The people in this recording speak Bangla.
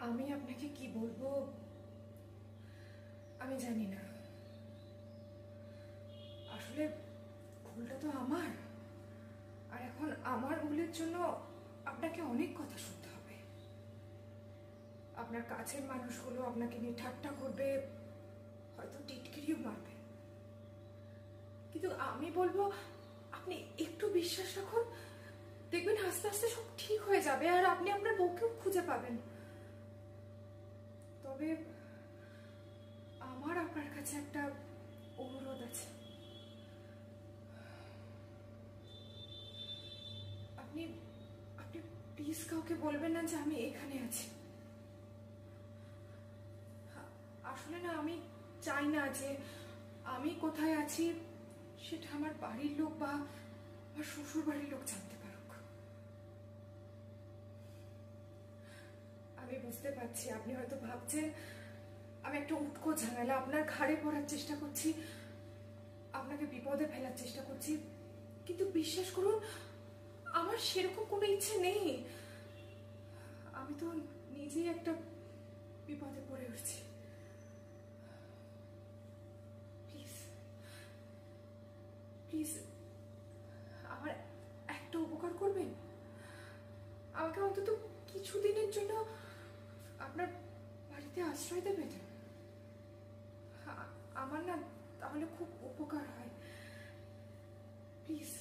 আমি আপনাকে কি বলবো আমি জানি না। আসলে ভুলটা তো আমার, আর এখন আমার ভুলের জন্য আপনাকে অনেক কথা শুনতে হবে। আপনার কাছের মানুষগুলো আপনাকে নিয়ে ঠাট্টা করবে, হয়তো টিটকিরিও মারবে, কিন্তু আমি বলবো আপনি একটু বিশ্বাস রাখুন, দেখবেন আস্তে আস্তে সব ঠিক হয়ে যাবে আর আপনি আপনার বউকেও খুঁজে পাবেন। তবে আমার আপনার কাছে একটা অনুরোধ আছে, আপনি আপনি প্লিজ কাউকে বলবেন না যে আমি এখানে আছি। আসলে না, আমি চাই না যে আমি কোথায় আছি সেটা আমার বাড়ির লোক বা আমার শ্বশুর বাড়ির লোক জানতে পারুক। আমি বুঝতে পারছি আপনি হয়তো ভাবছেন আমি একটা উটকো ঝামেলা আপনার ঘাড়ে পড়ার চেষ্টা করছি, আপনাকে বিপদে ফেলার চেষ্টা করছি, কিন্তু বিশ্বাস করুন আমার সেরকম কোনো ইচ্ছে নেই। আমি তো নিজেই একটা বিপদে পড়ে উঠছি। প্লিজ প্লিজ আমার একটা উপকার করবেন, আমাকে অন্তত কিছুদিনের জন্য আপনার বাড়িতে আশ্রয় দেবেন। আমার না তাহলে খুব উপকার হয়, প্লিজ।